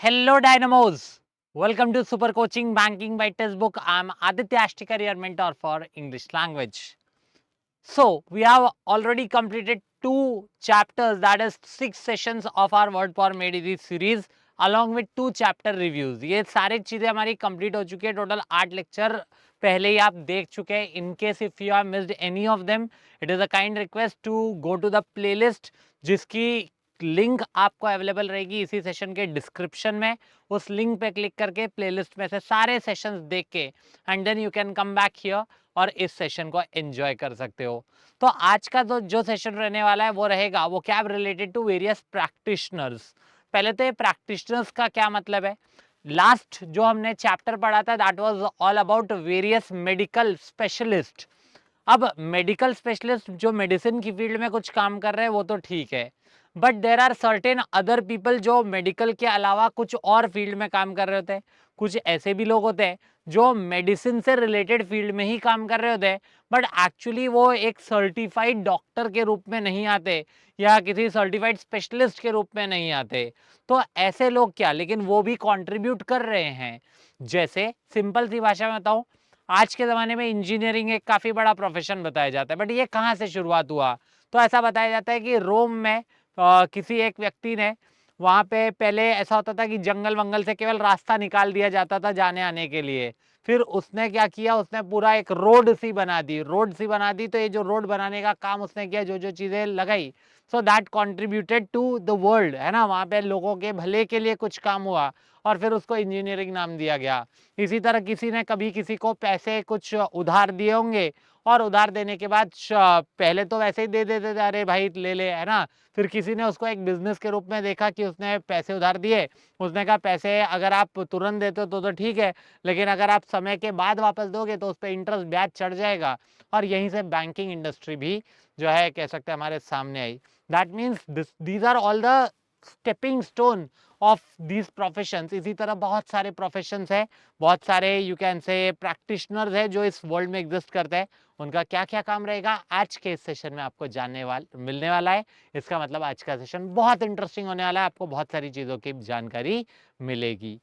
Hello Dynamos! Welcome to Super Coaching Banking by Textbook. I'm Aditya Ashtikar, your mentor for English language. So, we have already completed 2 chapters, that is 6 sessions of our Word Power Made Easy series along with 2 chapter reviews. ये सारी चीज़ें हमारी complete हो चुकी है. Total 8 lecture पहले ही आप देख चुके हैं. In case if you have missed any of them, it is a kind request to go to the playlist जिसकी लिंक आपको अवेलेबल रहेगी इसी सेशन के डिस्क्रिप्शन में. उस लिंक पे क्लिक करके प्लेलिस्ट में से सारे सेशंस देख के and then you can come back here और इस सेशन को एंजॉय कर सकते हो. तो आज का जो सेशन रहने वाला है वो रहेगा वो cab related to various practitioners. पहले तो ये प्रैक्टिशनर्स का क्या मतलब है. लास्ट जो हमने चैप्टर पढ़ा था that was all about various medical specialist. अब मेडिकल स्पेशलिस्ट जो मेडिसिन की फील्ड में कुछ काम कर रहे हैं वो तो ठीक है, but there are certain other people जो मेडिकल के अलावा कुछ और फील्ड में काम कर रहे होते हैं. कुछ ऐसे भी लोग होते हैं जो मेडिसिन से रिलेटेड फील्ड में ही काम कर रहे होते हैं, बट एक्चुअली वो एक सर्टिफाइड डॉक्टर के रूप में नहीं आते या किसी सर्टिफाइड स्पेशलिस्ट के रूप में नहीं आते. तो ऐसे लोग क्या, लेकिन वो भी कंट्रीब्यूट कर रहे हैं. जैसे सिंपल सी भाषा में बताऊं, आज के ज़माने में इंजीनियरिंग एक काफ़ी बड़ा प्रोफेशन बताया जाता है, बट ये कहाँ से शुरुआत हुआ. तो ऐसा बताया जाता है कि रोम में किसी एक व्यक्ति ने वहाँ पे पहले ऐसा होता था कि जंगल वंगल से केवल रास्ता निकाल दिया जाता था जाने आने के लिए. फिर उसने क्या किया, उसने पूरा एक रोड सी बना दी. तो ये जो रोड बनाने का काम उसने किया, जो जो चीज़ें लगाई, so that contributed to the world, है ना. वहाँ पे लोगों के भले के लिए कुछ काम हुआ और फिर उसको इंजीनियरिंग नाम दिया गया. इसी तरह किसी ने कभी किसी को पैसे कुछ उधार दिए होंगे और उधार देने के बाद पहले तो वैसे ही दे देते थे, अरे भाई ले ले, है ना. फिर किसी ने उसको एक बिजनेस के रूप में देखा कि उसने पैसे उधार दिए. उसने कहा पैसे अगर आप तुरंत देते हो तो ठीक है, लेकिन अगर आप समय के बाद वापस दोगे तो उस पर इंटरेस्ट ब्याज चढ़ जाएगा. और यहीं से बैंकिंग इंडस्ट्री भी जो है कह सकते हैं हमारे सामने आई. That means these are all the stepping stone of these professions. इसी तरह बहुत सारे प्रोफेशंस है, बहुत सारे यू कैन से प्रैक्टिशनर्स है जो इस वर्ल्ड में एग्जिस्ट करते हैं. उनका क्या क्या काम रहेगा आज के इस सेशन में आपको मिलने वाला है. इसका मतलब आज का सेशन बहुत इंटरेस्टिंग होने वाला है, आपको बहुत सारी चीज़ों की जानकारी मिलेगी.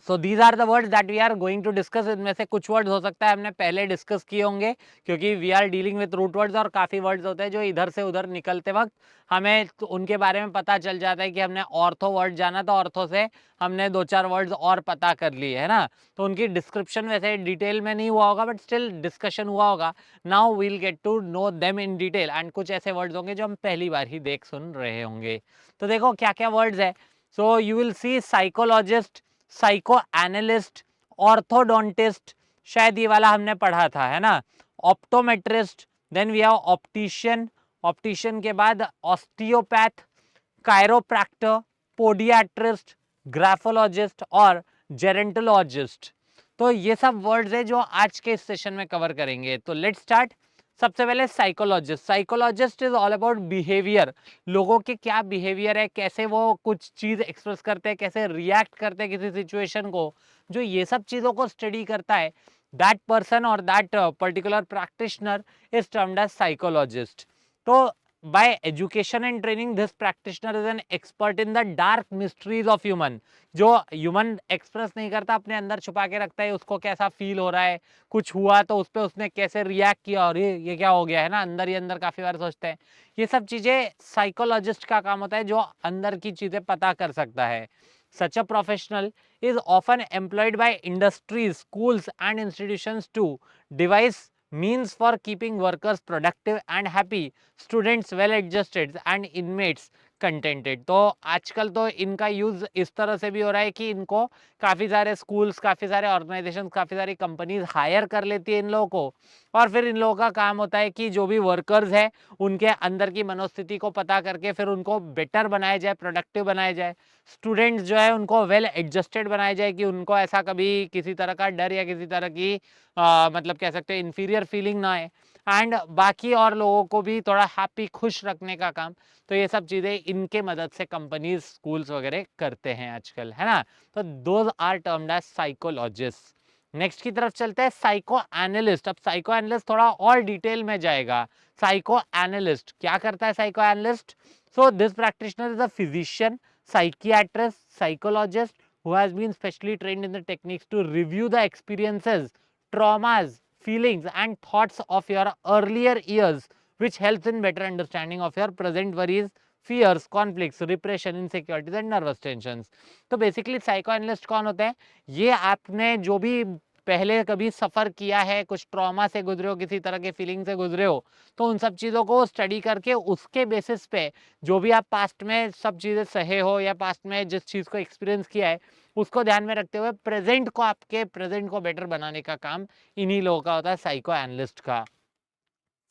So these are the words that we are going to discuss. इनमें से कुछ वर्ड्स हो सकता है हमने पहले डिस्कस किए होंगे, क्योंकि we are dealing with root words और काफ़ी वर्ड्स होते हैं जो इधर से उधर निकलते वक्त हमें तो उनके बारे में पता चल जाता है कि हमने ऑर्थो वर्ड जाना था, ऑर्थो से हमने 2-4 वर्ड्स और पता कर लिए, है ना. तो उनकी डिस्क्रिप्शन वैसे डिटेल में नहीं हुआ होगा, बट स्टिल डिस्कशन हुआ होगा. Now we'll get to know them in detail and कुछ ऐसे वर्ड्स होंगे जो हम पहली बार ही देख सुन रहे होंगे. तो देखो क्या क्या वर्ड्स है. So you will see psychologist, psycho analyst, orthodontist, शायद ये वाला हमने पढ़ा था, है ना. Optometrist, then we have optician, optician के बाद ऑस्टियोपैथ, कायरोप्रैक्टर, पोडियाट्रिस्ट, ग्राफोलॉजिस्ट और जेरेंटोलॉजिस्ट. तो ये सब वर्ड्स है जो आज के इस सेशन में कवर करेंगे. तो लेट्स स्टार्ट. सबसे पहले psychologist. Psychologist is all about behaviour. लोगों के क्या बिहेवियर है, कैसे वो कुछ चीज एक्सप्रेस करते हैं, कैसे रिएक्ट करते हैं किसी सिचुएशन को, जो ये सब चीजों को स्टडी करता है, दैट पर्सन और that particular practitioner is termed as psychologist. तो by education and training this practitioner is an expert in the dark mysteries of human. जो ह्यूमन एक्सप्रेस नहीं करता, अपने अंदर छुपा के रखता है, उसको कैसा फील हो रहा है, कुछ हुआ तो उस पर उसने कैसे रिएक्ट किया और ये क्या हो गया, है ना. अंदर ही अंदर काफी बार सोचते हैं. ये सब चीजें साइकोलॉजिस्ट का काम होता है, जो अंदर की चीजें पता कर सकता है. Such a professional is often employed by industries, schools and institutions to devise means for keeping workers productive and happy, students well adjusted and inmates contented. तो आजकल तो इनका यूज इस तरह से भी हो रहा है कि इनको काफ़ी सारे स्कूल्स, काफ़ी सारे ऑर्गेनाइजेशन, काफ़ी सारी कंपनीज हायर कर लेती है इन लोगों को, और फिर इन लोगों का काम होता है कि जो भी वर्कर्स हैं उनके अंदर की मनोस्थिति को पता करके फिर उनको बेटर बनाया जाए, प्रोडक्टिव बनाया जाए. स्टूडेंट्स जो है उनको वेल एडजस्टेड बनाया जाए कि उनको ऐसा कभी किसी तरह का डर या किसी तरह की मतलब कह सकते हैं इन्फीरियर फीलिंग ना आए, एंड बाकी और लोगों को भी थोड़ा हैप्पी, खुश रखने का काम. तो ये सब चीज़ें इनके मदद से कंपनीज, स्कूल्स वगैरह करते हैं आजकल, है ना. तो those are termed as psychologist. Next की तरफ चलते हैं, साइको एनालिस्ट. अब साइको एनालिस्ट थोड़ा और डिटेल में जाएगा. साइको एनालिस्ट क्या करता है psycho analyst. So this practitioner is a physician, psychiatrist, psychologist who has been specially trained in the techniques to review the experiences, traumas, feelings and thoughts of your earlier years, which helps in better understanding of your present worries, fears, conflicts, repression, insecurities and nervous tensions. तो basically psycho analyst कौन होते हैं? ये आपने जो भी पहले कभी सफ़र किया है, कुछ ट्रॉमा से गुजरे हो, किसी तरह के फीलिंग से गुजरे हो, तो उन सब चीज़ों को स्टडी करके उसके बेसिस पे जो भी आप पास्ट में सब चीज़ें सहे हो या पास्ट में जिस चीज़ को एक्सपीरियंस किया है, उसको ध्यान में रखते हुए प्रेजेंट को, आपके प्रेजेंट को बेटर बनाने का काम इन्हीं लोगों का होता है, साइको एनालिस्ट का।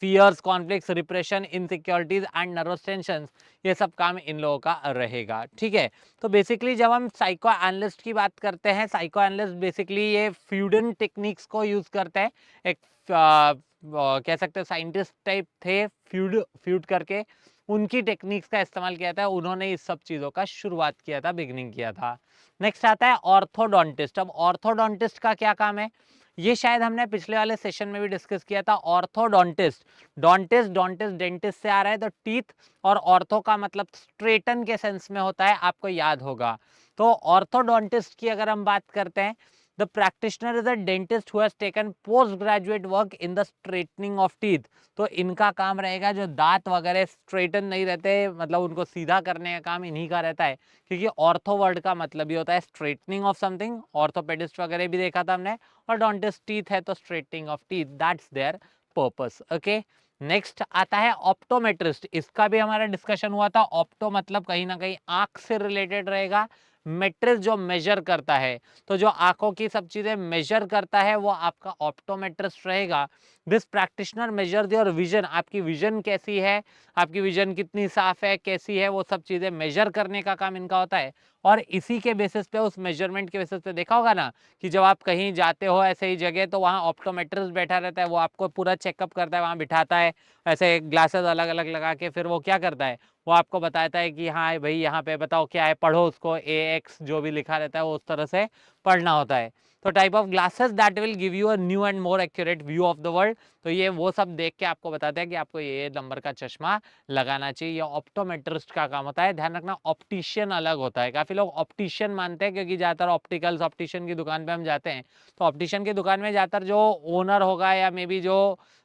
Fears, conflicts, repression, insecurities and nervous tension, ये सब काम इन लोगों का रहेगा। ठीक है, तो बेसिकली जब हम साइको एनालिस्ट की बात करते हैं, साइको एनालिस्ट बेसिकली ये फ्यूडन टेक्निक्स को यूज करते हैं। एक कह सकते हैं साइंटिस्ट टाइप थे, फ्यूड करके उनकी टेक्निक्स का इस्तेमाल किया था, उन्होंने इस सब चीज़ों का शुरुआत किया था, बिगिनिंग किया था। नेक्स्ट आता है ऑर्थोडोंटिस्ट। अब ऑर्थोडोंटिस्ट का क्या काम है, ये शायद हमने पिछले वाले सेशन में भी डिस्कस किया था। ऑर्थोडोंटिस्ट, डोंटिस्ट, डोंटिस्ट डेंटिस्ट से आ रहा है, तो टीथ, और ऑर्थो का मतलब स्ट्रेटन के सेंस में होता है, आपको याद होगा। तो ऑर्थोडोंटिस्ट की अगर हम बात करते हैं, the practitioner is a dentist who has taken post graduate work in the straightening of teeth. तो इनका काम रहेगा, जो दांत वगैरह स्ट्रेटन नहीं रहते, मतलब उनको सीधा करने का काम इन्हीं का रहता है, क्योंकि ऑर्थो वर्ड का मतलब ही होता है स्ट्रेटनिंग ऑफ समथिंग। ऑर्थोपेडिस्ट वगैरह भी देखा था हमने, और डोंटिस्ट टीथ है तो straightening of teeth, that's there purpose. Okay, next आता है ऑप्टोमेट्रिस्ट। इसका भी हमारा डिस्कशन हुआ था। ऑप्टो मतलब कहीं ना कहीं आंख से रिलेटेड रहेगा, मेट्रिस जो मेजर करता है, तो जो आंखों की सब चीजें मेजर करता है वो आपका ऑप्टोमेट्रिस्ट रहेगा। This practitioner major your vision, आपकी विजन कैसी है, आपकी विजन कितनी साफ है, कैसी है, वो सब चीजें मेजर करने का काम इनका होता है। और इसी के बेसिस पे, उस मेजरमेंट के बेसिस पे देखा होगा ना कि जब आप कहीं जाते हो ऐसे ही जगह, तो वहाँ ऑप्टोमेट्रिस्ट बैठा रहता है, वो आपको पूरा चेकअप करता है, वहाँ बिठाता है ऐसे ग्लासेस अलग अलग लगा के, फिर वो क्या करता है, वो आपको बताता है कि हाँ भाई यहाँ पे बताओ क्या है, पढ़ो उसको, AX जो भी लिखा रहता है वो उस तरह से पढ़ना होता है। तो type of glasses that will give you a new and more accurate view of the world. तो ये वो सब देख के आपको बताते हैं कि आपको ये नंबर का चश्मा लगाना चाहिए। ये ऑप्टोमेट्रिस्ट का काम होता है। ध्यान रखना, ऑप्टिशियन अलग होता है। काफी लोग ऑप्टिशियन मानते हैं, क्योंकि ज्यादातर ऑप्टिकल्स, ऑप्टिशियन की दुकान पे हम जाते हैं, तो ऑप्टिशियन की दुकान में ज्यादातर जो ओनर होगा या मे बी जो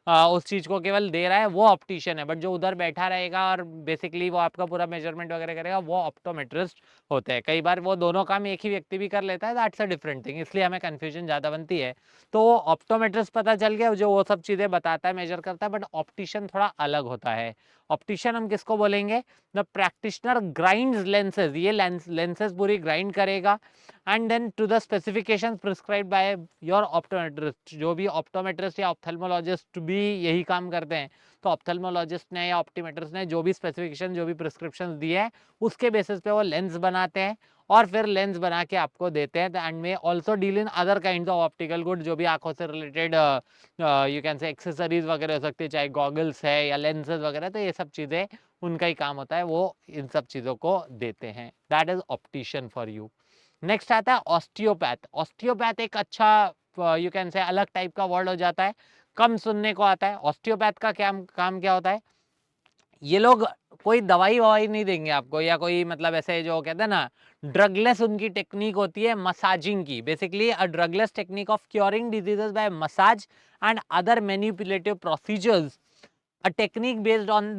उस चीज को केवल दे रहा है वो ऑप्टिशियन है, बट जो उधर बैठा रहेगा और बेसिकली वो आपका पूरा मेजरमेंट वगैरह करेगा, वो ऑप्टोमेट्रिस्ट होते हैं। कई बार वो दोनों काम एक ही व्यक्ति भी कर लेता है, दैट्स अ डिफरेंट थिंग, इसलिए हमें कंफ्यूजन ज्यादा बनती है। तो वो ऑप्टोमेट्रिस्ट पता चल गया, जो वो सब चीजें बताता है, मेजर करता है, बट ऑप्टिशियन थोड़ा अलग होता है। ऑप्टिशियन हम किसको बोलेंगे, द प्रैक्टिशनर ग्राइंड्स लेंसेज, ये लेंसेज पूरी ग्राइंड करेगा, and then to the specifications prescribed by your optometrist. जो भी ऑप्टोमेट्रिस्ट या ऑप्थेल्मोलॉजिस्ट भी यही काम करते हैं, तो ऑप्थेल्मोलॉजिस्ट ने या ऑप्टीमेट्रिस्ट ने जो भी स्पेसिफिकेशन, जो भी प्रिस्क्रिप्शन दिए हैं, उसके बेसिस पे वो लेंस बनाते हैं, और फिर लेंस बना के आपको देते हैं। एंड में also deal in other kind of optical good, जो भी आंखों से related you can say accessories वगैरह हो सकती है, चाहे गॉगल्स है या लेंसेज वगैरह, तो ये सब चीज़ें उनका ही काम होता है, वो इन सब चीज़ों को देते हैं। That is optician for you. Next आता है ऑस्टियोपैथ। ऑस्टियोपैथ एक अच्छा यू कैन से अलग टाइप का वर्ड हो जाता है, कम सुनने को आता है। ऑस्टियोपैथ का क्या काम क्या होता है, ये लोग कोई दवाई ववाई नहीं देंगे आपको, या कोई मतलब ऐसे जो कहते हैं ना, ड्रगलेस उनकी टेक्निक होती है मसाजिंग की। Basically a drugless technique of curing diseases by massage and other manipulative procedures, a technique based on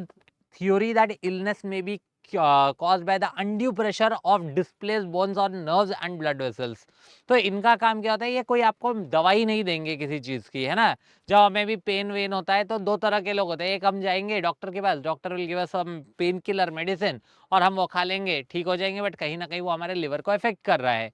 theory that illness may be caused by the undue pressure of displaced bones on nerves and blood vessels। तो इनका काम क्या होता है, ये कोई आपको दवाई नहीं देंगे किसी चीज की, है ना। जब हमें भी पेन वेन होता है, तो दो तरह के लोग होते हैं, एक हम जाएंगे डॉक्टर के पास, doctor will give us some pain killer medicine, और हम वो खा लेंगे, ठीक हो जाएंगे, बट कहीं ना कहीं वो हमारे लिवर को इफेक्ट कर रहा है।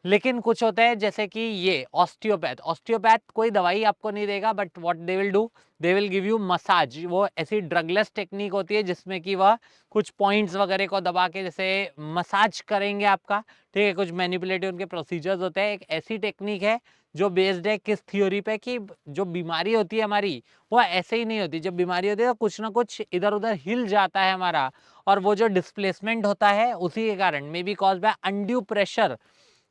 लेकिन कुछ होता है जैसे कि ये ऑस्टियोपैथ, ऑस्टियोपैथ कोई दवाई आपको नहीं देगा, but what they will do, they will give you massage. वो ऐसी ड्रगलेस टेक्निक होती है जिसमें कि वह कुछ पॉइंट्स वगैरह को दबा के जैसे मसाज करेंगे आपका, ठीक है। कुछ मैनिपुलेटिव उनके प्रोसीजर्स होते हैं। एक ऐसी टेक्निक है जो बेस्ड है किस थ्योरी पे, कि जो बीमारी होती है हमारी, वो ऐसे ही नहीं होती। जब बीमारी होती है तो कुछ ना कुछ इधर उधर हिल जाता है हमारा, और वो जो डिस्प्लेसमेंट होता है उसी के कारण, may be cause by undue pressure,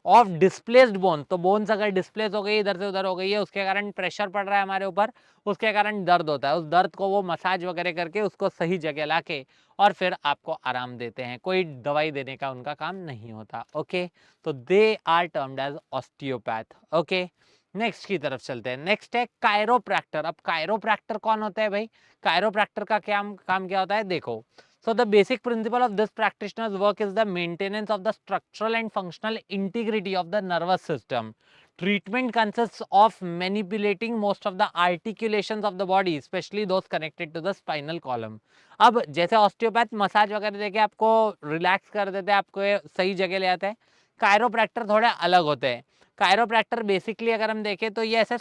of displaced bone, तो बोन्स अगर डिस्प्लेस हो गई, इधर से उधर हो गई है, उसके कारण प्रेशर पड़ रहा है हमारे ऊपर, उसके कारण दर्द होता है, उस दर्द को वो मसाज वगैरह करके उसको सही जगह लाके और फिर आपको आराम देते हैं, कोई दवाई देने का उनका काम नहीं होता। ओके, तो they are termed as osteopath. Okay, next की तरफ चलते हैं। नेक्स्ट है कायरोप्रैक्टर। अब कायरोप्रैक्टर कौन होता है भाई? कायरोप्रैक्टर का क्या काम क्या होता है, देखो। So the basic principle of this practitioner's work is the maintenance of the structural and functional integrity of the nervous system. Treatment consists of manipulating most of the articulations of the body, especially those connected to the spinal column. अब जैसे osteopath massage वगैरह देके आपको relax कर देते हैं, आपको सही जगह ले आते हैं, कायरोप्रैक्टर थोड़े अलग होते हैं। कायरोप्रैक्टर बेसिकली अगर हम देखें तो ये ऐसे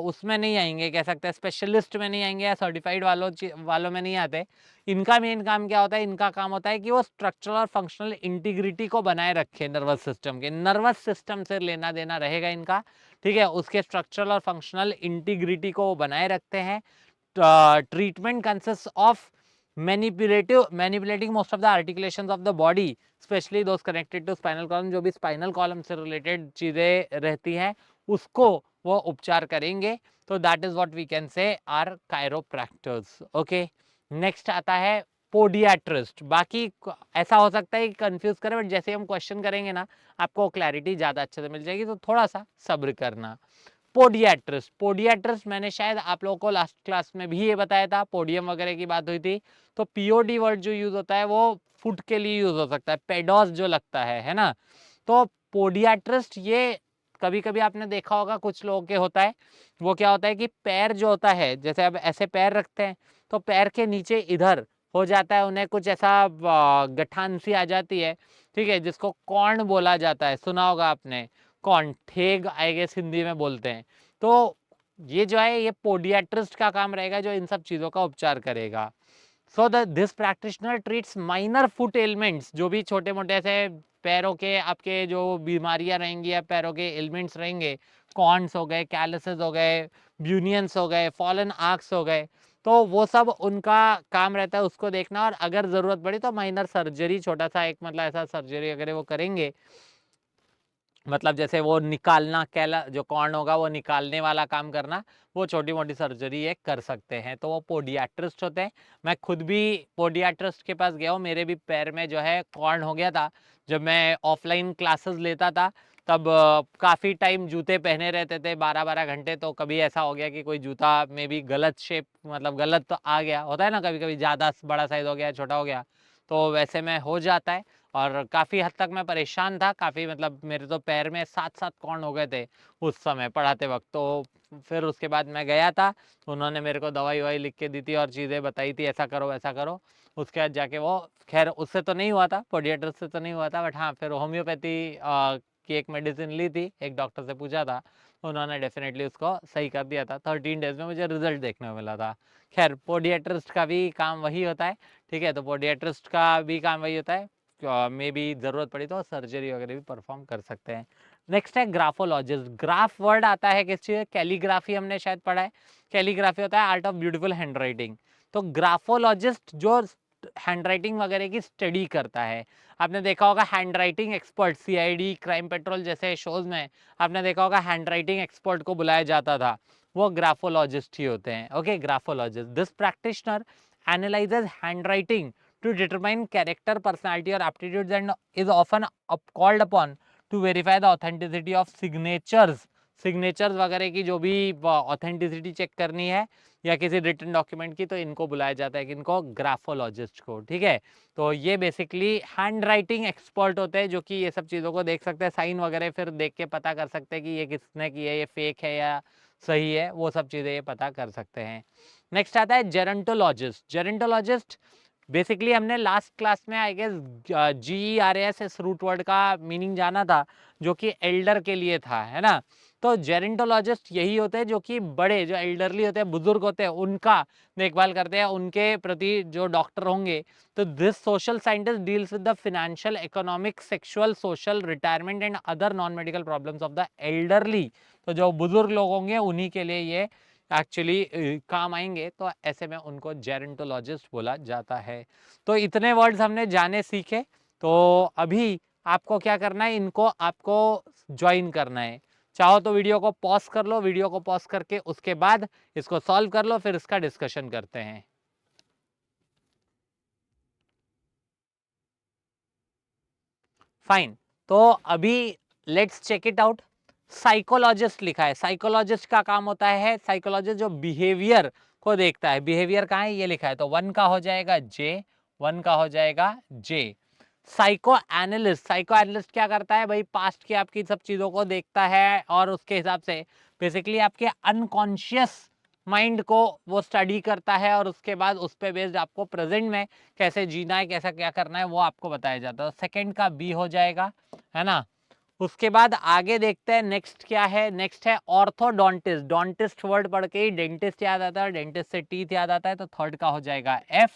उसमें नहीं आएंगे, कह सकते हैं स्पेशलिस्ट में नहीं आएंगे या सर्टिफाइड वालों में नहीं आते। इनका मेन काम क्या होता है? इनका काम होता है कि वो स्ट्रक्चरल और फंक्शनल इंटीग्रिटी को बनाए रखे नर्वस सिस्टम के, नर्वस सिस्टम से लेना देना रहेगा इनका, ठीक है, उसके स्ट्रक्चरल और फंक्शनल इंटीग्रिटी को वो बनाए रखते हैं। Treatment consist of manipulating most of the articulations of the body, especially those connected to spinal column, जो भी स्पाइनल कॉलम से रिलेटेड चीजें रहती हैं उसको वो उपचार करेंगे। तो that is what we can say are chiropractors. Okay, next आता है पोडियाट्रिस्ट। बाकी ऐसा हो सकता है कि कंफ्यूज करे, बट जैसे हम क्वेश्चन करेंगे ना आपको क्लैरिटी ज्यादा अच्छे से मिल जाएगी, तो थोड़ा सा सब्र करना। पोडियाट्रिस्ट, पोडियाट्रिस्ट मैंने शायद आप लोगों को लास्ट क्लास में भी ये बताया था, पोडियम वगैरह की बात हुई थी। तो पीओडी वर्ड जो यूज होता है वो फुट के लिए यूज हो सकता है, पेडोस जो लगता है ना। तो पोडियाट्रिस्ट ये कभी कभी आपने देखा होगा कुछ लोगों के होता है, वो क्या होता है कि पैर जो होता है, जैसे अब ऐसे पैर रखते हैं तो पैर के नीचे इधर हो जाता है, उन्हें कुछ ऐसा गठान सी आ जाती है, ठीक है, जिसको कॉर्न बोला जाता है, सुना होगा आपने, कौन ठेग आई गेस हिंदी में बोलते हैं। तो ये जो है ये पोडियाट्रिस्ट का काम रहेगा जो इन सब चीजों का उपचार करेगा। So this practitioner treats minor foot elements, जो भी छोटे मोटे से पैरों के आपके जो बीमारियां रहेंगी या पैरों के एलिमेंट्स रहेंगे, कॉर्न्स हो गए, कैलसेस हो गए, ब्यूनियंस हो गए, फॉलन आर्क्स हो गए, तो वो सब उनका काम रहता है उसको देखना, और अगर जरूरत पड़ी तो माइनर सर्जरी, छोटा सा एक मतलब ऐसा सर्जरी अगर वो करेंगे, मतलब जैसे वो निकालना, कैला जो कॉर्न होगा वो निकालने वाला काम करना, वो छोटी मोटी सर्जरी एक कर सकते हैं, तो वो पोडियाट्रिस्ट होते हैं। मैं खुद भी पोडियाट्रिस्ट के पास गया हूँ, मेरे भी पैर में जो है कॉर्न हो गया था, जब मैं ऑफलाइन क्लासेस लेता था तब काफ़ी टाइम जूते पहने रहते थे, 12-12 घंटे, तो कभी ऐसा हो गया कि कोई जूता में भी गलत शेप, मतलब गलत तो आ गया, होता है ना कभी कभी, ज़्यादा बड़ा साइज हो गया, छोटा हो गया, तो वैसे में हो जाता है। और काफ़ी हद तक मैं परेशान था, काफ़ी मतलब मेरे तो पैर में 7-7 कॉर्न हो गए थे उस समय पढ़ाते वक्त। तो फिर उसके बाद मैं गया था, उन्होंने मेरे को दवाई ववाई लिख के दी थी और चीज़ें बताई थी, ऐसा करो वैसा करो। उसके बाद जाके वो, खैर उससे तो नहीं हुआ था, पोडियाट्रिस्ट से तो नहीं हुआ था, बट हाँ फिर होम्योपैथी की एक मेडिसिन ली थी, एक डॉक्टर से पूछा था, उन्होंने डेफिनेटली उसको सही कर दिया था। 13 डेज में मुझे रिजल्ट देखने को मिला था। खैर पोडियाट्रिस्ट का भी काम वही होता है, ठीक है, तो पोडियाट्रिस्ट का भी काम वही होता है, में भी ज़रूरत पड़ी तो सर्जरी वगैरह भी परफॉर्म कर सकते हैं। नेक्स्ट है ग्राफोलॉजिस्ट। ग्राफ वर्ड आता है किस चीज़, कैलीग्राफी हमने शायद पढ़ा है, कैलीग्राफी होता है art of beautiful hand writing. तो ग्राफोलॉजिस्ट जो हैंड राइटिंग वगैरह की स्टडी करता है, आपने देखा होगा hand writing expert, CID, crime petrol जैसे शोज में आपने देखा होगा हैंड राइटिंग एक्सपर्ट को बुलाया जाता था, वो ग्राफोलॉजिस्ट ही होते हैं। Okay, graphologist, this practitioner analyses hand writing to determine character, personality or aptitudes, and is often called upon to verify the authenticity of signatures वगैरह की जो भी ऑथेंटिसिटी चेक करनी है या किसी रिटन डॉक्यूमेंट की, तो इनको बुलाया जाता है कि इनको ग्राफोलॉजिस्ट को, ठीक है। तो ये बेसिकली हैंड राइटिंग एक्सपर्ट होते हैं जो कि ये सब चीज़ों को देख सकते हैं, साइन वगैरह फिर देख के पता कर सकते हैं कि ये किसने की है, ये फेक है या सही है, वो सब चीज़ें ये पता कर सकते हैं। नेक्स्ट आता है जेरेंटोलॉजिस्ट। जेरेंटोलॉजिस्ट बेसिकली हमने लास्ट क्लास में आई गेस GERAS इस रूट वर्ड का मीनिंग जाना था, जो कि एल्डर के लिए था, है ना। तो जेरेंटोलॉजिस्ट यही होते हैं जो कि बड़े, जो एल्डरली होते हैं, बुजुर्ग होते हैं, उनका देखभाल करते हैं, उनके प्रति जो डॉक्टर होंगे। तो this social scientist deals with the financial, economic, sexual, social, retirement and other non medical problems of the elderly. तो जो बुजुर्ग लोग होंगे उन्हीं के लिए ये एक्चुअली काम आएंगे, तो ऐसे में उनको जेरेंटोलॉजिस्ट बोला जाता है। तो इतने वर्ड्स हमने जाने सीखे। तो अभी आपको क्या करना है, इनको आपको ज्वाइन करना है। चाहो तो वीडियो को पॉज कर लो, वीडियो को पॉज करके उसके बाद इसको सॉल्व कर लो, फिर इसका डिस्कशन करते हैं। फाइन, तो अभी let's check it out. Psychologist लिखा है, साइकोलॉजिस्ट का काम होता है, साइकोलॉजिस्ट जो बिहेवियर को देखता है, बिहेवियर कहाँ है ये लिखा है, तो 1 का हो जाएगा जे, 1 का हो जाएगा जे। साइको एनालिस्ट, साइको एनालिस्ट क्या करता है भाई, पास्ट की आपकी सब चीजों को देखता है और उसके हिसाब से बेसिकली आपके अनकॉन्शियस माइंड को वो स्टडी करता है और उसके बाद उस पे बेस्ड आपको प्रेजेंट में कैसे जीना है, कैसा क्या करना है वो आपको बताया जाता है। सेकंड का बी हो जाएगा, है ना। उसके बाद आगे देखते हैं नेक्स्ट क्या है, नेक्स्ट है ऑर्थोडोंटिस्ट। डोंटिस्ट वर्ड पढ़ के ही डेंटिस्ट याद आता है, डेंटिस्ट से टीथ याद आता है, तो थर्ड का हो जाएगा F.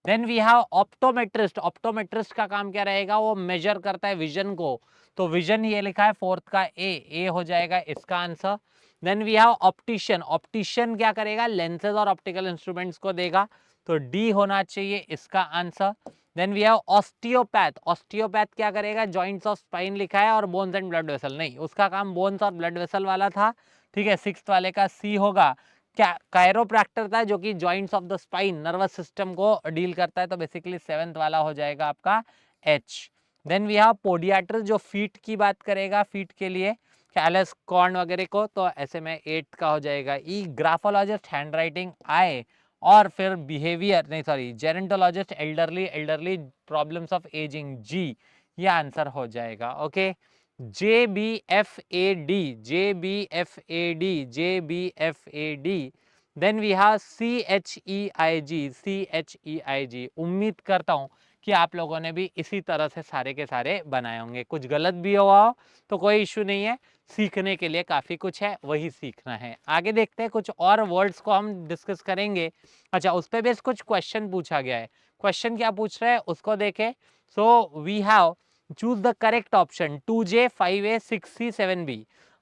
Then we have optometrist. Optometrist का काम क्या रहेगा, वो मेजर करता है विजन को, तो विजन ये लिखा है फोर्थ का ए हो जाएगा इसका answer. Then we have optician. Optician क्या करेगा, लेंसेज और ऑप्टिकल इंस्ट्रूमेंट्स को देगा, तो डी होना चाहिए इसका answer. Then we have osteopath. Osteopath क्या करेगा, जॉइंट्स ऑफ स्पाइन लिखा है और बोन्स एंड ब्लड वेसल, नहीं उसका काम बोन्स और ब्लड वेसल वाला था, ठीक है। सिक्स्थ वाले का सी होगा। क्या कायरोप्रैक्टर था जो कि joints of the spine, nervous system को डील करता है, तो बेसिकली सेवेंथ वाला हो जाएगा आपका H. Then we have podiatrist जो फीट की बात करेगा, फीट के लिए कैलस कॉर्न वगैरह को, तो ऐसे में 8 का हो जाएगा E. Graphologist handwriting I, और फिर बिहेवियर नहीं sorry gerontologist elderly, elderly problems of ageing G, ये आंसर हो जाएगा। Okay, J B F A D, J B F A D, J B F A D. Then we have C H E I G, C H E I G. उम्मीद करता हूं कि आप लोगों ने भी इसी तरह से सारे के सारे बनाए होंगे, कुछ गलत भी हुआ हो तो कोई इश्यू नहीं है, सीखने के लिए काफ़ी कुछ है, वही सीखना है। आगे देखते हैं, कुछ और वर्ड्स को हम डिस्कस करेंगे। अच्छा, उस पर बेस कुछ क्वेश्चन पूछा गया है, क्वेश्चन क्या पूछ रहा है उसको देखें। So we have chose the correct option 2J 5A 6C 7B।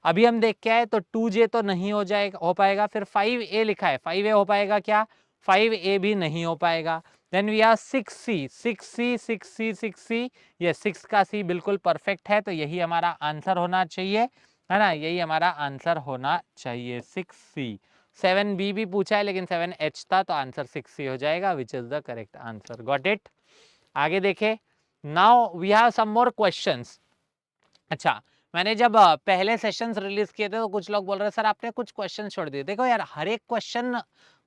अभी हम देख के आए तो 2J तो नहीं हो जाएगा, हो पाएगा, फिर 5A लिखा है, 5A हो पाएगा क्या, 5A भी नहीं हो पाएगा। Then we are 6C, 6C 6C 6C, ये 6 का C बिल्कुल परफेक्ट है, तो यही हमारा आंसर होना चाहिए, है ना, यही हमारा आंसर होना चाहिए 6C। 7B भी पूछा है लेकिन 7H था, तो आंसर 6C हो जाएगा, which is the correct answer. Got it. आगे देखे, now we have some more questions. अच्छा, मैंने जब पहले सेशंस रिलीज किए थे तो कुछ लोग बोल रहे सर आपने कुछ क्वेश्चन छोड़ दिए। देखो यार, हर एक क्वेश्चन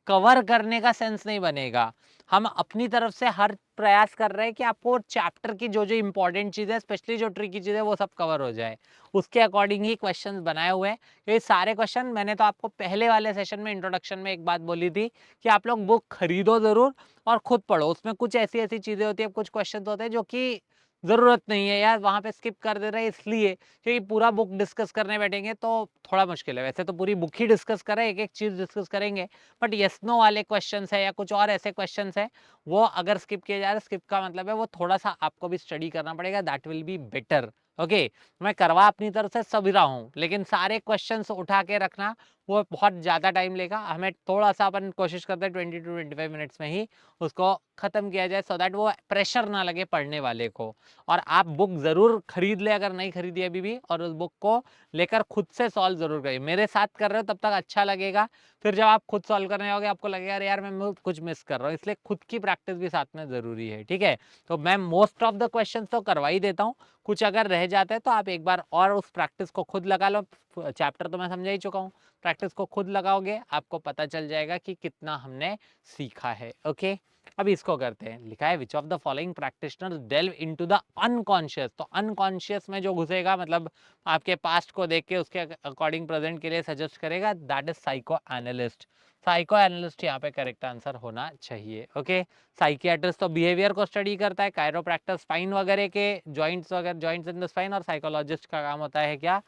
कवर करने का सेंस नहीं बनेगा। हम अपनी तरफ से हर प्रयास कर रहे हैं कि आपको चैप्टर की जो जो इंपॉर्टेंट चीज़ें, स्पेशली जो ट्रिकी चीज़ें, वो सब कवर हो जाए, उसके अकॉर्डिंग ही क्वेश्चंस बनाए हुए हैं। ये सारे क्वेश्चन मैंने तो आपको पहले वाले सेशन में इंट्रोडक्शन में एक बात बोली थी कि आप लोग बुक खरीदो ज़रूर और खुद पढ़ो। उसमें कुछ ऐसी ऐसी चीज़ें होती है, कुछ क्वेश्चन होते हैं जो कि ज़रूरत नहीं है यार, वहाँ पे स्किप कर दे रहे हैं इसलिए क्योंकि पूरा बुक डिस्कस करने बैठेंगे तो थोड़ा मुश्किल है। वैसे तो पूरी बुक ही डिस्कस करें, एक एक चीज़ डिस्कस करेंगे, बट यस नो वाले क्वेश्चंस है या कुछ और ऐसे क्वेश्चंस है, वो अगर स्किप किए जा रहे, स्किप का मतलब है वो थोड़ा सा आपको भी स्टडी करना पड़ेगा, that will be better. Okay, मैं करवा अपनी तरफ से सब रहा हूँ, लेकिन सारे क्वेश्चंस उठा के रखना वो बहुत ज़्यादा टाइम लेगा। हमें थोड़ा सा अपन कोशिश करते हैं 20 to 25 मिनट्स में ही उसको खत्म किया जाए, सो दैट वो प्रेशर ना लगे पढ़ने वाले को। और आप बुक ज़रूर खरीद ले अगर नहीं खरीदी अभी भी, और उस बुक को लेकर खुद से सॉल्व ज़रूर करिए। मेरे साथ कर रहे हो तब तक अच्छा लगेगा, फिर जब आप खुद सॉल्व करने जाओगे आपको लगेगा यार मैं कुछ मिस कर रहा हूँ, इसलिए खुद की प्रैक्टिस भी साथ में ज़रूरी है, ठीक है। तो मैं मोस्ट ऑफ द क्वेश्चन तो करवा ही देता हूँ, कुछ अगर रह जाता है तो आप एक बार और उस प्रैक्टिस को खुद लगा लो। चैप्टर तो मैं समझा ही चुका हूँ, प्रैक्टिस को खुद लगाओगे आपको पता चल जाएगा कि कितना हमने सीखा है। ओके, अब इसको करते हैं। लिखा है which of the following practitioners delve into the unconscious, तो अनकॉन्शियस में जो घुसेगा मतलब आपके पास्ट को देख के उसके अकॉर्डिंग प्रेजेंट के लिए सजेस्ट करेगा, that is psycho analyst. Psycho analyst यहाँ पे करेक्ट आंसर होना चाहिए। ओके, साइकियाट्रिस्ट तो बिहेवियर को स्टडी करता है, कायरोप्रैक्टर स्पाइन वगैरह के जॉइंट्स वगैरह, जॉइंट्स इन द स्पाइन, और साइकोलॉजिस्ट का काम होता है क्या,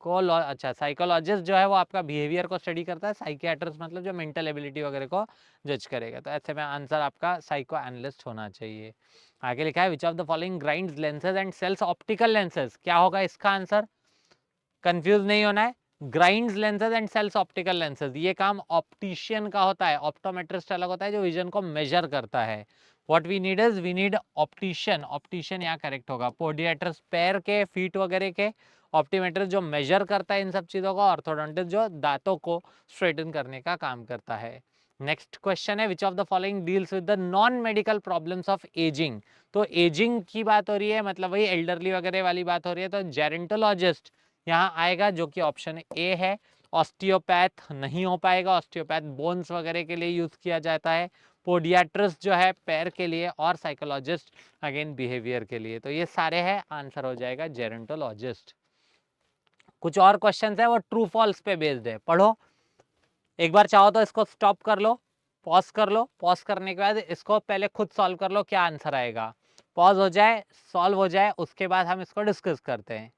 अच्छा साइकोलॉजिस्ट जो है वो आपका बिहेवियर को स्टडी करता है, साइकियाट्रिस्ट मतलब जो मेंटल एबिलिटी वगैरह को जज करेगा। तो ऐसे में आंसर आपका साइको एनालिस्ट होना चाहिए। आगे लिखा है which of the following grinds lenses and sells optical lenses, क्या होगा इसका आंसर, कंफ्यूज नहीं होना है। Grinds lenses and sells optical lenses, ये काम ऑप्टिशियन का होता है, ऑप्टोमेट्रिस्ट अलग होता है जो विजन को मेजर करता है। What we need is we need optician, optician यहाँ करेक्ट होगा। पोडियाट्रिस्ट पैर के, फीट वगैरह के, ऑप्टीमेट्रिस्ट जो मेजर करता है इन सब चीजों को, ऑर्थोडोंटिस्ट जो दांतों को स्ट्रेटन करने का काम करता है। नेक्स्ट क्वेश्चन है which of the following deals with the non medical problems of ageing. तो एजिंग की बात हो रही है, मतलब वही एल्डरली वगैरह वाली बात हो रही है, तो जेरेंटोलॉजिस्ट यहाँ आएगा जो कि ऑप्शन ए है। ऑस्टियोपैथ नहीं हो पाएगा, ऑस्टियोपैथ बोन्स वगैरह के लिए यूज किया जाता है। पोडियाट्रिस्ट जो है पैर के लिए, और साइकोलॉजिस्ट अगेन बिहेवियर के लिए। तो ये सारे हैं, आंसर हो जाएगा जेरेंटोलॉजिस्ट। कुछ और क्वेश्चंस है वो ट्रू फॉल्स पे बेस्ड है, पढ़ो एक बार, चाहो तो इसको स्टॉप कर लो, पॉज कर लो, पॉज करने के बाद इसको पहले खुद सॉल्व कर लो क्या आंसर आएगा। पॉज हो जाए, सॉल्व हो जाए, उसके बाद हम इसको डिस्कस करते हैं।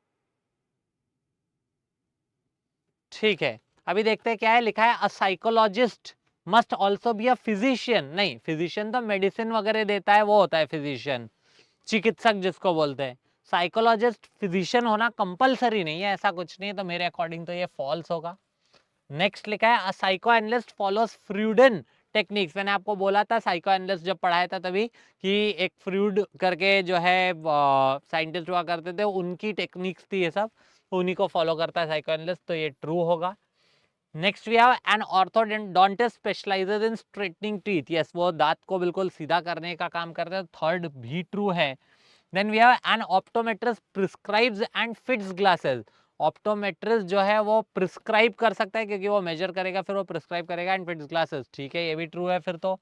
ठीक है, अभी देखते हैं क्या है लिखा है। A psychologist must also be a physician. नहीं, फिजिशियन तो मेडिसिन वगैरह देता है, वो होता है फिजिशियन, चिकित्सक जिसको बोलते हैं। साइकोलॉजिस्ट फिजिशियन होना कंपलसरी नहीं है, ऐसा कुछ नहीं है, तो मेरे अकॉर्डिंग तो ये फॉल्स होगा। नेक्स्ट लिखा है a psychoanalyst follows Freudian techniques. मैंने आपको बोला था साइको एनालिस्ट जब पढ़ाया था तभी कि एक फ्रूड करके जो है साइंटिस्ट हुआ करते थे, उनकी टेक्निक्स थी ये सब, उन्हीं को फॉलो करता है साइको एनालिस्ट, तो ये ट्रू होगा। Next we have an orthodontist specializes in straightening teeth. Yes, वो दांत को बिल्कुल सीधा करने का काम करते हैं, थर्ड भी ट्रू है। Then we have an optometrist prescribes and fits glasses. Optometrist जो है वो प्रिस्क्राइब कर सकता है क्योंकि वो मेजर करेगा, फिर वो प्रिस्क्राइब करेगा एंड फिट्स ग्लासेस। ठीक है, ये भी ट्रू है फिर तो।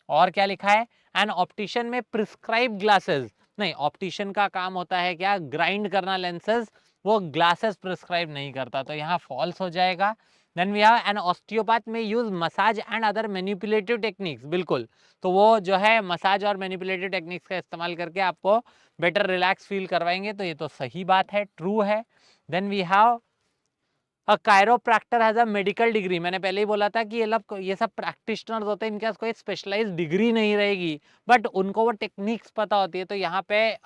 और क्या लिखा है, एन ऑप्टिशियन में प्रिस्क्राइब ग्लासेस। नहीं, ऑप्टिशियन का काम होता है क्या, ग्राइंड करना लेंसेज, वो ग्लासेस प्रिस्क्राइब नहीं करता, तो यहाँ फॉल्स हो जाएगा। Then we have an osteopath may use massage and other manipulative techniques. बिल्कुल, तो वो जो है मसाज और मैनिपुलेटिव टेक्निक्स का इस्तेमाल करके आपको बेटर रिलैक्स फील करवाएंगे, तो ये तो सही बात है, ट्रू है। Then we have a chiropractor has a medical degree. मैंने पहले ही बोला था कि ये सब प्रैक्टिशनर्स होते हैं, इनके पास कोई स्पेशलाइज्ड डिग्री नहीं रहेगी, बट उनको वो टेक्निक्स पता होती है, तो यहाँ पे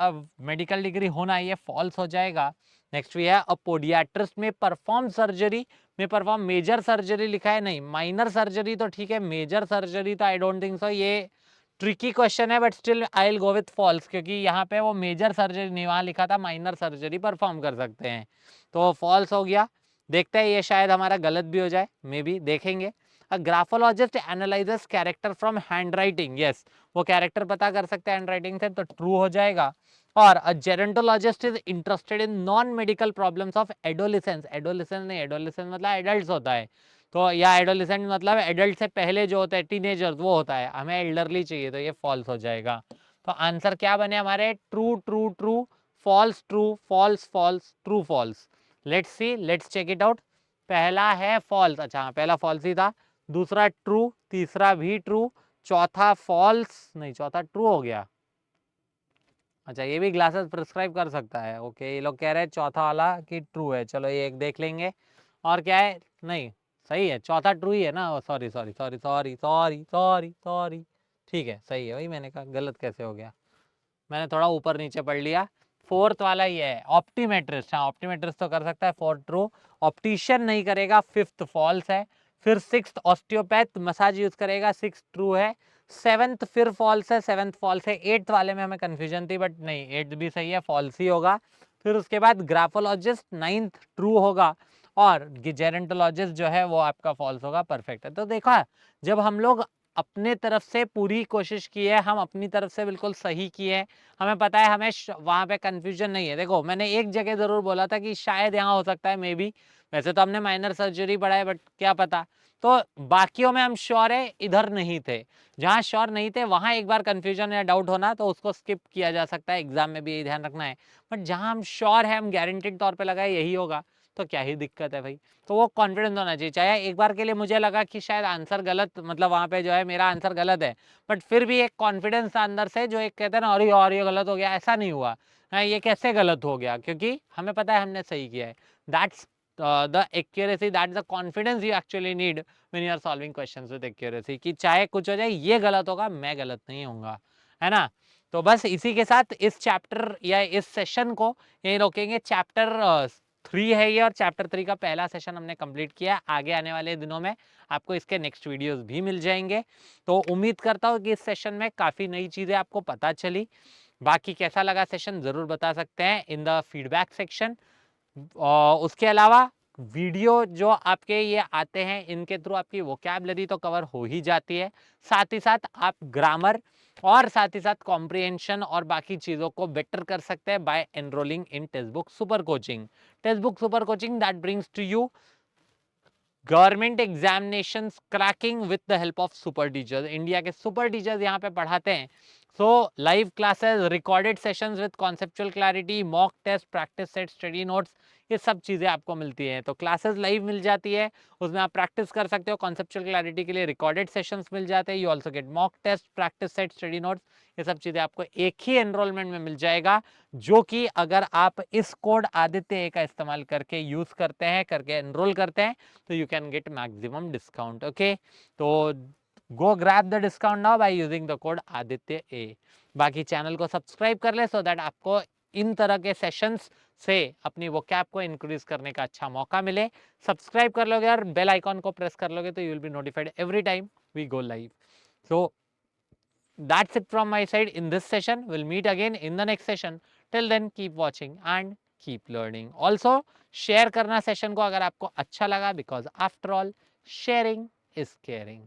मेडिकल डिग्री होना ये फॉल्स हो जाएगा। नेक्स्ट भी है अ पोडियाट्रिस्ट में परफॉर्म सर्जरी, में परफॉर्म मेजर सर्जरी लिखा है, नहीं माइनर सर्जरी तो ठीक है, मेजर सर्जरी तो आई डोंट थिंक सो। ये ट्रिकी क्वेश्चन है, but still I will go with false, क्योंकि यहाँ पे वो मेजर सर्जरी नहीं, वहाँ लिखा था माइनर सर्जरी परफॉर्म कर सकते हैं, तो फॉल्स हो गया। देखते हैं ये शायद हमारा गलत भी हो जाए, मे बी देखेंगे। अ graphologist analyses character from handwriting. Yes, वो कैरेक्टर पता कर सकते हैं हैंडराइटिंग से, तो ट्रू हो जाएगा। और a gerontologist is interested in non medical problems of adolescence. Adolescence नहीं, एडोलिसेंस मतलब एडल्ट होता है, तो या एडोलिसेंट मतलब एडल्ट से पहले जो होता है, टीनेजर्स, वो होता है, हमें एल्डरली चाहिए, तो ये फॉल्स हो जाएगा। तो आंसर क्या बने हमारे, true true true, false true, false false, true false. Let's see, let's check it out. पहला है फॉल्स, अच्छा हाँ, पहला फॉल्स ही था, दूसरा ट्रू, तीसरा भी ट्रू, चौथा फॉल्स नहीं, चौथा ट्रू हो गया। अच्छा, ये भी ग्लासेस प्रिस्क्राइब कर सकता है, ओके, ये लोग कह रहे हैं चौथा वाला कि ट्रू है, चलो ये एक देख लेंगे। और क्या है, नहीं सही है, चौथा ट्रू ही है ना, sorry sorry sorry sorry sorry sorry sorry, ठीक है सही है, वही मैंने कहा गलत कैसे हो गया, मैंने थोड़ा ऊपर नीचे पढ़ लिया। फोर्थ वाला ये है ऑप्टीमेट्रिस्ट, हाँ ऑप्टीमेट्रिस्ट तो कर सकता है, फोर्थ ट्रू। ऑप्टिशियन नहीं करेगा, फिफ्थ फॉल्स है। फिर सिक्स्थ ऑस्टियोपैथ मसाज यूज करेगा, सिक्स ट्रू है। सेवंथ फिर फॉल्स है, सेवंथ फॉल्स है। एट्थ वाले में हमें कंफ्यूजन थी, बट नहीं, एट्थ भी सही है, फॉल्स ही होगा। फिर उसके बाद ग्राफोलॉजिस्ट नाइन्थ ट्रू होगा, और जेरेंटोलॉजिस्ट जो है वो आपका फॉल्स होगा, परफेक्ट है। तो देखा, जब हम लोग अपने तरफ से पूरी कोशिश की है, हम अपनी तरफ से बिल्कुल सही किए हैं, हमें पता है हमें वहाँ पे कंफ्यूजन नहीं है। देखो, मैंने एक जगह ज़रूर बोला था कि शायद यहाँ हो सकता है, मे बी, वैसे तो हमने माइनर सर्जरी पढ़ा है, बट क्या पता। तो बाकियों में हम श्योर है, इधर नहीं थे। जहाँ श्योर नहीं थे वहाँ एक बार कंफ्यूजन या डाउट होना, तो उसको स्किप किया जा सकता है, एग्जाम में भी यही ध्यान रखना है। बट जहाँ हम श्योर है, हम गारंटीड तौर पर लगाए यही होगा, तो क्या ही दिक्कत है भाई। तो वो कॉन्फिडेंस होना चाहिए, चाहे एक बार के लिए मुझे लगा कि शायद आंसर गलत, मतलब वहाँ पे जो है मेरा आंसर गलत है, बट फिर भी एक कॉन्फिडेंस था अंदर से, जो एक कहते हैं ना, और ये गलत हो गया, ऐसा नहीं हुआ। हाँ, ये कैसे गलत हो गया, क्योंकि हमें पता है हमने सही किया है। That's the accuracy, that's the confidence you actually need when you are solving questions with accuracy, कि चाहे कुछ हो जाए, ये गलत होगा, मैं गलत नहीं होऊंगा, है ना। तो बस इसी के साथ इस चैप्टर या इस सेशन को यही रोकेंगे। चैप्टर 3 है ये और चैप्टर 3 का पहला सेशन हमने कंप्लीट किया। आगे आने वाले दिनों में आपको इसके नेक्स्ट वीडियोस भी मिल जाएंगे। तो उम्मीद करता हूँ कि इस सेशन में काफ़ी नई चीज़ें आपको पता चली। बाकी कैसा लगा सेशन ज़रूर बता सकते हैं इन द फीडबैक सेक्शन। और उसके अलावा वीडियो जो आपके ये आते हैं इनके थ्रू आपकी वोकैबलरी तो कवर हो ही जाती है, साथ ही साथ आप ग्रामर और साथ ही साथ कॉम्प्रिहेंशन और बाकी चीज़ों को बेटर कर सकते हैं by enrolling in Testbook super coaching. Testbook super coaching that brings to you government examinations cracking with the help of super teachers. India के सुपर टीचर्स यहाँ पे पढ़ाते हैं। So live classes, recorded sessions with conceptual clarity, mock test, practice set, study notes, ये सब चीज़ें आपको मिलती हैं। तो क्लासेस लाइव मिल जाती है, उसमें आप प्रैक्टिस कर सकते हो। कॉन्सेप्चुअल क्लैरिटी के लिए रिकॉर्डेड सेशंस मिल जाते हैं। You also get mock test, practice set, study notes, ये सब चीज़ें आपको एक ही एनरोलमेंट में मिल जाएगा, जो कि अगर आप इस कोड आदित्य का इस्तेमाल करके यूज़ करते हैं, करके एनरोल करते हैं, तो you can get maximum discount. Okay, तो go grab the discount now by using the code Aditya A। बाकी चैनल को सब्सक्राइब कर ले, सो दैट आपको इन तरह के सेशंस से अपनी वो कैप को इंक्रीज करने का अच्छा मौका मिले। सब्सक्राइब कर लोगे और बेल आइकॉन को प्रेस कर लोगे तो you will be notified every time we go live. So that's it from my side in this session. We'll meet again in the next session. Till then, keep watching and keep learning. Also, share करना session को अगर आपको अच्छा लगा, because after all, sharing is caring.